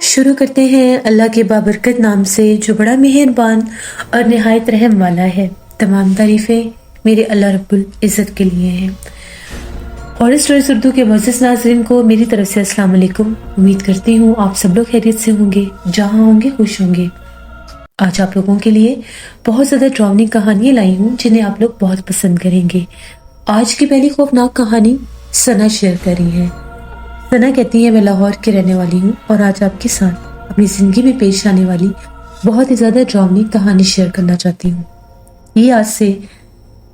शुरू करते हैं अल्लाह के बाबरकत नाम से जो बड़ा मेहरबान और नहायत रहम वाला है। तमाम तारीफ़ें मेरे अल्लाह रब्बुल इज़्ज़त के लिए हैं। और स्टोरीज उर्दू के मोअज़्ज़ज़ नाज़रीन को मेरी तरफ से अस्सलाम वालेकुम। उम्मीद करती हूँ आप सब लोग खैरियत से होंगे, जहाँ होंगे खुश होंगे। आज आप लोगों के लिए बहुत ज़्यादा ड्रावनी कहानियाँ लाई हूँ जिन्हें आप लोग बहुत पसंद करेंगे। आज की पहली खौफनाक कहानी सना शेयर कर रही है। सना कहती है मैं लाहौर की रहने वाली हूँ और आज आपके साथ अपनी ज़िंदगी में पेश आने वाली बहुत ही ज़्यादा ड्रावनी कहानी शेयर करना चाहती हूँ। ये आज से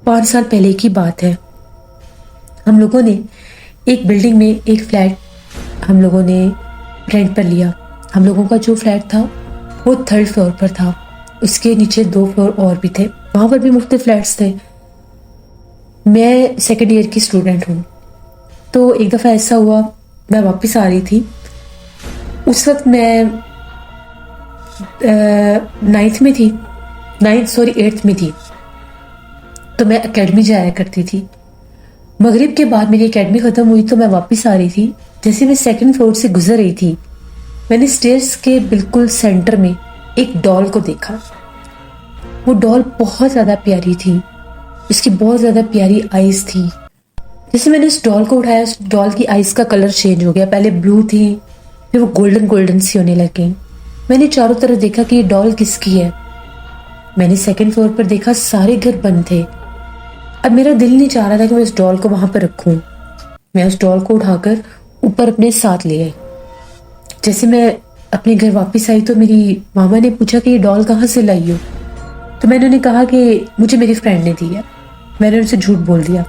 5 साल पहले की बात है। हम लोगों ने एक बिल्डिंग में एक फ्लैट हम लोगों ने रेंट पर लिया। हम लोगों का जो फ्लैट था वो 3rd फ्लोर पर था। उसके नीचे 2 फ्लोर और भी थे, वहाँ पर भी मुख्तलिफ फ्लैट्स थे। मैं 2nd ईयर की स्टूडेंट हूँ। तो एक दफ़ा ऐसा हुआ, मैं वापस आ रही थी। उस वक्त मैं 8th में थी। तो मैं एकेडमी जाया करती थी। मगरिब के बाद मेरी एकेडमी ख़त्म हुई तो मैं वापस आ रही थी। जैसे मैं 2nd फ्लोर से गुजर रही थी, मैंने स्टेयर्स के बिल्कुल सेंटर में एक डॉल को देखा। वो डॉल बहुत ज़्यादा प्यारी थी, उसकी बहुत ज़्यादा प्यारी आईज थी। जैसे मैंने उस डॉल को उठाया, उस डॉल की आईज का कलर चेंज हो गया। पहले ब्लू थी, फिर वो गोल्डन गोल्डन सी होने लग गई। मैंने चारों तरफ देखा कि ये डॉल किसकी है। मैंने 2nd फ्लोर पर देखा, सारे घर बंद थे। अब मेरा दिल नहीं चाह रहा था कि मैं उस डॉल को वहां पर रखूं। मैं उस डॉल को उठाकर ऊपर अपने साथ ले आई। जैसे मैं अपने घर वापस आई तो मेरी मामा ने पूछा कि ये डॉल कहाँ से लाई हो। तो मैंने उन्हें कहा कि मुझे मेरी फ्रेंड ने दी है। मैंने उनसे झूठ बोल दिया।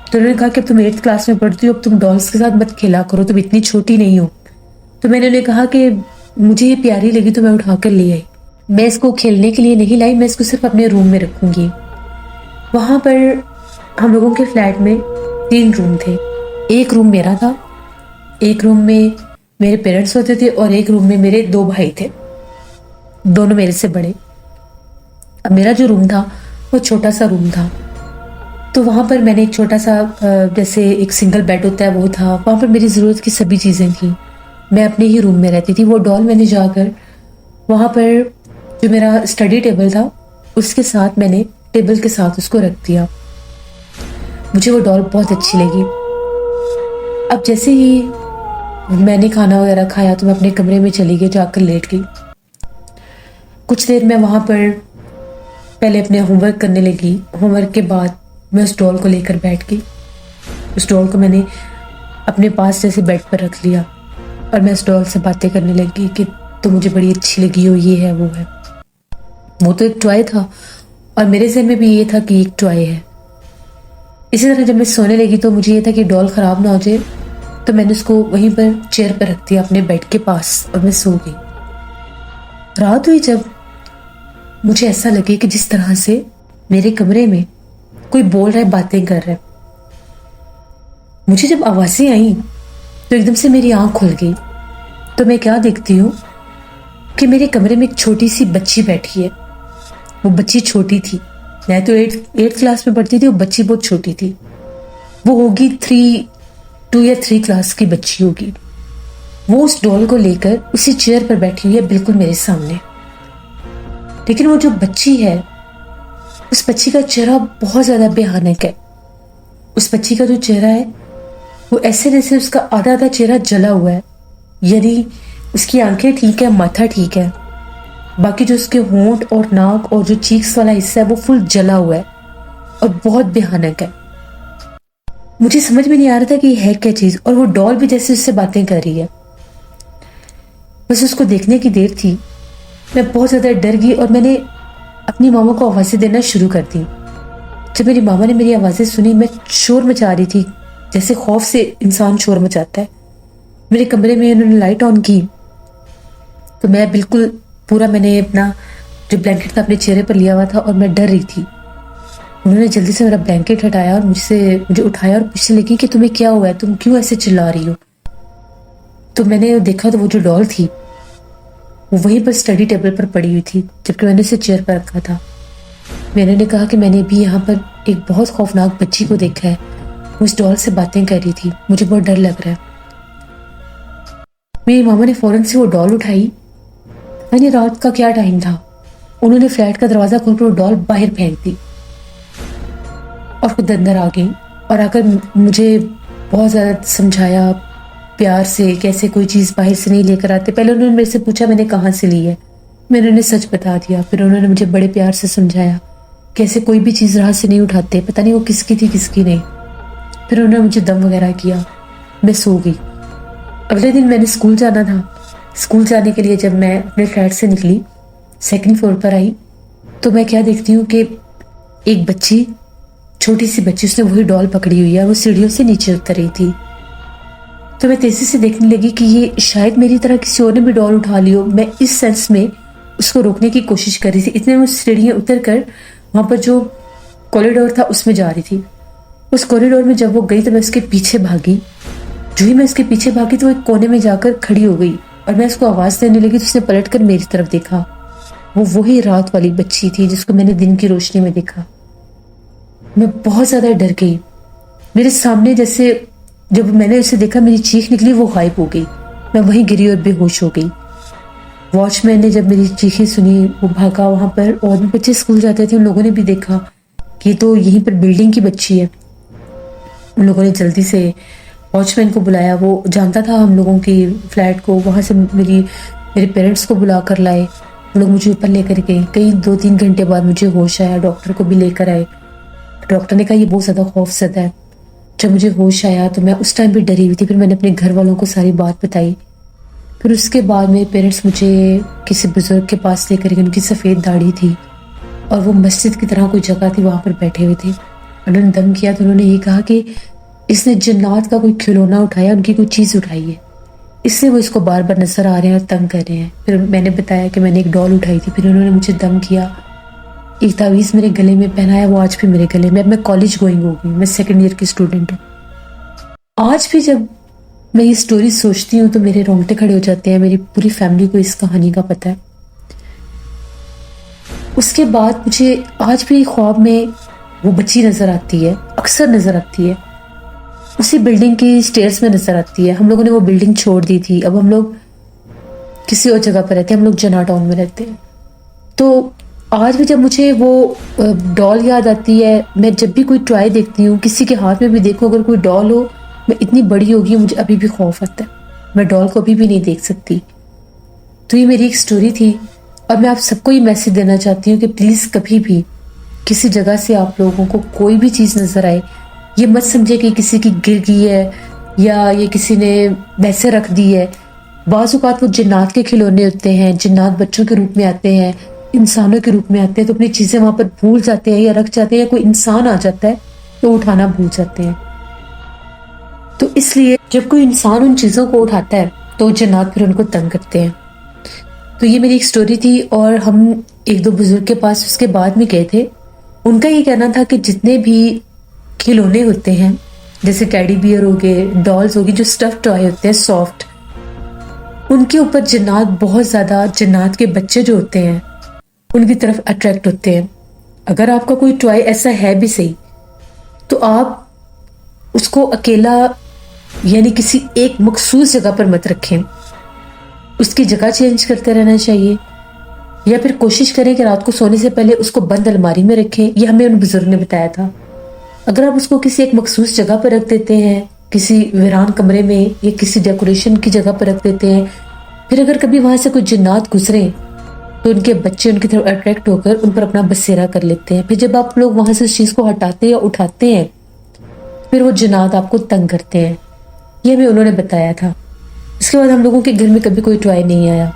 तो उन्होंने कहा कि अब तुम 8th क्लास में पढ़ती हो, अब तुम डॉल्स के साथ मत खेला करो, तुम इतनी छोटी नहीं हो। तो मैंने उन्हें कहा कि मुझे ये प्यारी लगी तो मैं उठाकर ले आई। मैं इसको खेलने के लिए नहीं लाई, मैं इसको सिर्फ अपने रूम में रखूंगी। वहां पर हम लोगों के फ्लैट में 3 रूम थे। एक रूम मेरा था, एक रूम में मेरे पेरेंट्स होते थे और एक रूम में मेरे 2 भाई थे, दोनों मेरे से बड़े। अब मेरा जो रूम था वो छोटा सा रूम था। तो वहाँ पर मैंने एक छोटा सा जैसे एक सिंगल बेड होता है वो था। वहाँ पर मेरी ज़रूरत की सभी चीज़ें थी। मैं अपने ही रूम में रहती थी। वो डॉल मैंने जाकर वहाँ पर जो मेरा स्टडी टेबल था उसके साथ मैंने टेबल के साथ उसको रख दिया। मुझे वो डॉल बहुत अच्छी लगी। अब जैसे ही मैंने खाना वगैरह खाया तो मैं अपने कमरे में चली गई, जाकर लेट गई। कुछ देर मैं वहाँ पर पहले अपने होमवर्क करने लगी। होमवर्क के बाद मैं उस डॉल को लेकर बैठ गई। उस डॉल को मैंने अपने पास जैसे बेड पर रख लिया और मैं उस डॉल से बातें करने लगी कि तो मुझे बड़ी अच्छी लगी हो, ये है वो है। वो तो एक टॉय था और मेरे ज़हन में भी ये था कि एक टॉय है। इसी तरह जब मैं सोने लगी तो मुझे ये था कि डॉल ख़राब ना हो जाए, तो मैंने उसको वहीं पर चेयर पर रख दिया अपने बेड के पास और मैं सो गई। रात हुई जब मुझे ऐसा लगे कि जिस तरह से मेरे कमरे में कोई बोल रहा है, बातें कर रहा है। मुझे जब आवाजें आई तो एकदम से मेरी आंख खुल गई। तो मैं क्या देखती हूँ कि मेरे कमरे में एक छोटी सी बच्ची बैठी है। वो बच्ची छोटी थी, मैं तो 8th क्लास में पढ़ती थी, वो बच्ची बहुत छोटी थी। वो होगी 2 या 3 क्लास की बच्ची होगी। वो उस डॉल को लेकर उसी चेयर पर बैठी हुई है बिल्कुल मेरे सामने। लेकिन वो जो बच्ची है, उस बच्ची का चेहरा बहुत ज्यादा भयानक है। उस बच्ची का जो चेहरा है वो ऐसे जैसे उसका आधा आधा चेहरा जला हुआ है। यानी उसकी आंखें ठीक है, माथा ठीक है, बाकी जो उसके होंठ और नाक और जो चीक्स वाला हिस्सा है वो फुल जला हुआ है और बहुत भयानक है। मुझे समझ में नहीं आ रहा था कि ये है क्या चीज। और वो डॉल भी जैसे उससे बातें कर रही है। बस उसको देखने की देर थी, मैं बहुत ज्यादा डर गई और मैंने अपनी मामा को आवाजें देना शुरू कर दी। जब मेरी मामा ने मेरी आवाजें सुनी, मैं शोर मचा रही थी जैसे खौफ से इंसान शोर मचाता है। मेरे कमरे में उन्होंने लाइट ऑन की तो मैं बिल्कुल पूरा मैंने अपना जो ब्लैंकेट था अपने चेहरे पर लिया हुआ था और मैं डर रही थी। उन्होंने जल्दी से मेरा ब्लैंकेट हटाया और मुझे उठाया और पूछने लगी कि तुम्हें क्या हुआ है, तुम क्यों ऐसे चिल्ला रही हो। तो मैंने देखा तो वो जो डॉल थी वो वहीं पर स्टडी टेबल पर पड़ी हुई थी, जबकि मैंने उसे चेयर पर रखा था। मैंने कहा कि मैंने भी यहाँ पर एक बहुत खौफनाक बच्ची को देखा है। वो उस डॉल से बातें कर रही थी। मुझे बहुत डर लग रहा है। मेरी मामा ने फौरन से वो डॉल उठाई। यानी रात का क्या टाइम था, उन्होंने फ्लैट का दरवाजा खोलकर वो डॉल बाहर फेंक दी और खुद अंदर आ गई और आकर मुझे बहुत ज़्यादा समझाया प्यार से, कैसे कोई चीज़ बाहर से नहीं लेकर आते। पहले उन्होंने मेरे से पूछा मैंने कहाँ से ली है, मैंने उन्हें सच बता दिया। फिर उन्होंने मुझे बड़े प्यार से समझाया कैसे कोई भी चीज़ राह से नहीं उठाते, पता नहीं वो किसकी थी किसकी नहीं। फिर उन्होंने मुझे दम वगैरह किया, मैं सो गई। अगले दिन मैंने स्कूल जाना था। स्कूल जाने के लिए जब मैं अपने फ्लैट से निकली, सेकंड फ्लोर पर आई, तो मैं क्या देखती हूँ कि एक बच्ची, छोटी सी बच्ची, उसने वही डॉल पकड़ी हुई है, वो सीढ़ियों से नीचे उतर रही थी। तो मैं तेजी से देखने लगी कि ये शायद मेरी तरह किसी और ने भी डॉल उठा ली हो। मैं इस सेंस में उसको रोकने की कोशिश कर रही थी। इतने में सीढ़ियाँ उतर कर वहाँ पर जो कॉरिडोर था उसमें जा रही थी। उस कॉरिडोर में जब वो गई तो मैं उसके पीछे भागी। जो ही मैं उसके पीछे भागी तो वो एक कोने में जाकर खड़ी हो गई और मैं उसको आवाज़ देने लगी तो उसने पलटकर मेरी तरफ देखा। वो वही रात वाली बच्ची थी जिसको मैंने दिन की रोशनी में देखा। मैं बहुत ज़्यादा डर गई। मेरे सामने जैसे जब मैंने उसे देखा मेरी चीख निकली, वो गायब हो गई। मैं वहीं गिरी और बेहोश हो गई। वॉचमैन ने जब मेरी चीखें सुनी वो भागा वहाँ पर, और भी बच्चे स्कूल जाते थे, उन लोगों ने भी देखा कि तो यहीं पर बिल्डिंग की बच्ची है। उन लोगों ने जल्दी से वॉचमैन को बुलाया। वो जानता था हम लोगों की फ्लैट को। वहाँ से मेरे पेरेंट्स को बुला कर लाए। वो लोग मुझे ऊपर लेकर गए। कई 2-3 घंटे बाद मुझे होश आया। डॉक्टर को भी लेकर आए। डॉक्टर ने कहा ये बहुत ज़्यादा खौफजदा है। जब मुझे होश आया तो मैं उस टाइम भी डरी हुई थी। फिर मैंने अपने घर वालों को सारी बात बताई। फिर उसके बाद मेरे पेरेंट्स मुझे किसी बुजुर्ग के पास लेकर गए। उनकी सफ़ेद दाढ़ी थी और वो मस्जिद की तरह कोई जगह थी, वहाँ पर बैठे हुए थे। उन्होंने दम किया तो उन्होंने ये कहा कि इसने जन्नात का कोई खिलौना उठाया, उनकी कोई चीज़ उठाई है, इसलिए वो इसको बार बार नजर आ रहे हैं और तंग कर रहे हैं। फिर मैंने बताया कि मैंने एक डॉल उठाई थी। फिर उन्होंने मुझे दम किया, एक तावीज़ मेरे गले में पहनाया, वो आज भी मेरे गले में। अब मैं कॉलेज गोइंग हो गई, मैं सेकेंड ईयर की स्टूडेंट हूँ। आज भी जब मैं ये स्टोरी सोचती हूँ तो मेरे रोंगटे खड़े हो जाते हैं। मेरी पूरी फैमिली को इस कहानी का पता है। उसके बाद मुझे आज भी ख्वाब में वो बच्ची नजर आती है, अक्सर नजर आती है। उसी बिल्डिंग की स्टेयर्स में नजर आती है। हम लोगों ने वो बिल्डिंग छोड़ दी थी, अब हम लोग किसी और जगह पर रहते हैं। हम लोग जना टाउन में रहते हैं। तो आज भी जब मुझे वो डॉल याद आती है, मैं जब भी कोई टॉय देखती हूँ, किसी के हाथ में भी देखूँ, अगर कोई डॉल हो, मैं इतनी बड़ी होगी मुझे अभी भी खौफ आता है। मैं डॉल को अभी भी नहीं देख सकती। तो ये मेरी एक स्टोरी थी और मैं आप सबको ये मैसेज देना चाहती हूँ कि प्लीज़ कभी भी किसी जगह से आप लोगों को कोई भी चीज़ नजर आए, ये मत समझे कि किसी की गिर गई है या ये किसी ने वैसे रख दी है। बाज़ औक़ात वो जिन्नात के खिलौने होते हैं, जिन्नात बच्चों के रूप में आते हैं, इंसानों के रूप में आते हैं, तो अपनी चीज़ें वहाँ पर भूल जाते हैं या रख जाते हैं, या कोई इंसान आ जाता है तो उठाना भूल जाते हैं। तो इसलिए जब कोई इंसान उन चीज़ों को उठाता है तो जिन्नात फिर उनको तंग करते हैं। तो ये मेरी एक स्टोरी थी और हम 1-2 बुजुर्ग के पास उसके बाद में गए थे। उनका ये कहना था कि जितने भी खिलौने होते हैं, जैसे टेडी बियर हो गए, डॉल्स होगी, जो स्टफ टॉय होते हैं सॉफ्ट, उनके ऊपर जिन्नात बहुत ज़्यादा, जिन्नात के बच्चे जो होते हैं उनकी तरफ अट्रैक्ट होते हैं। अगर आपका कोई टॉय ऐसा है भी सही तो आप उसको अकेला यानी किसी एक मखसूस जगह पर मत रखें। उसकी जगह चेंज करते रहना चाहिए, या फिर कोशिश करें कि रात को सोने से पहले उसको बंद अलमारी में रखें। ये हमें उन बुजुर्ग ने बताया था। अगर आप उसको किसी एक मखसूस जगह पर रख देते हैं, किसी वीरान कमरे में या किसी डेकोरेशन की जगह पर रख देते हैं, फिर अगर कभी वहां से कोई जिन्नात गुजरे तो उनके बच्चे उनकी तरफ अट्रैक्ट होकर उन पर अपना बसेरा कर लेते हैं। फिर जब आप लोग वहां से उस चीज़ को हटाते या उठाते हैं, फिर वो जिन्नात आपको तंग करते हैं। ये हमें उन्होंने बताया था। इसके बाद हम लोगों के घर में कभी कोई टॉय नहीं आया,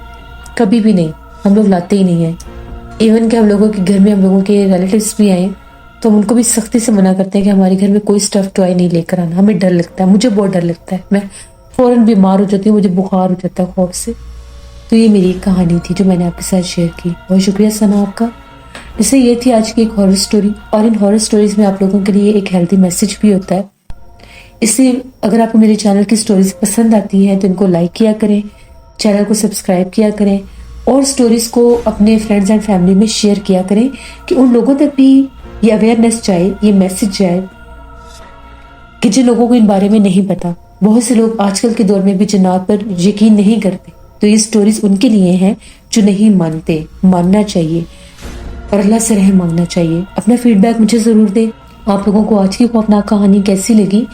कभी भी नहीं। हम लोग लाते ही नहीं हैं। इवन कि हम लोगों के घर में हम लोगों के रिलेटिव्स भी आए तो हम उनको भी सख्ती से मना करते हैं कि हमारे घर में कोई स्टफ टॉय नहीं लेकर आना। हमें डर लगता है, मुझे बहुत डर लगता है। मैं फौरन बीमार हो जाती हूँ, मुझे बुखार हो जाता है खौफ से। तो ये मेरी एक कहानी थी जो मैंने आपके साथ शेयर की। बहुत शुक्रिया सना आपका। जैसे ये थी आज की एक हॉरर स्टोरी, और इन हॉरर स्टोरीज में आप लोगों के लिए एक हेल्दी मैसेज भी होता है। इसलिए अगर आपको मेरे चैनल की स्टोरीज पसंद आती हैं तो इनको लाइक किया करें, चैनल को सब्सक्राइब किया करें और स्टोरीज को अपने फ्रेंड्स एंड फैमिली में शेयर किया करें कि उन लोगों तक भी ये अवेयरनेस जाए, ये मैसेज जाए कि जिन लोगों को इन बारे में नहीं पता। बहुत से लोग आजकल के दौर में भी जिन्नात पर यकीन नहीं करते, तो ये स्टोरीज उनके लिए हैं जो नहीं मानते। मानना चाहिए और अल्लाह से रहम मांगना चाहिए। अपना फीडबैक मुझे ज़रूर दें। आप लोगों को आज की खौफनाक कहानी कैसी लगी?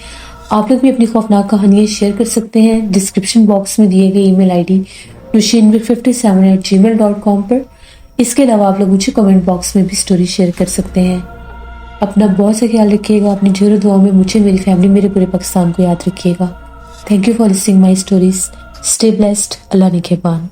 आप लोग भी अपनी खौफनाक कहानियाँ शेयर कर सकते हैं डिस्क्रिप्शन बॉक्स में दिए गए ईमेल आईडी tushinvir57@gmail.com पर। इसके अलावा आप लोग मुझे कमेंट बॉक्स में भी स्टोरी शेयर कर सकते हैं। अपना बहुत सा ख्याल रखिएगा। अपनी ढेरों दुआ में मुझे, मेरी फैमिली, मेरे पूरे पाकिस्तान को याद रखिएगा। Thank you for listening my stories. Stay blessed. अल्लाह निगहबान।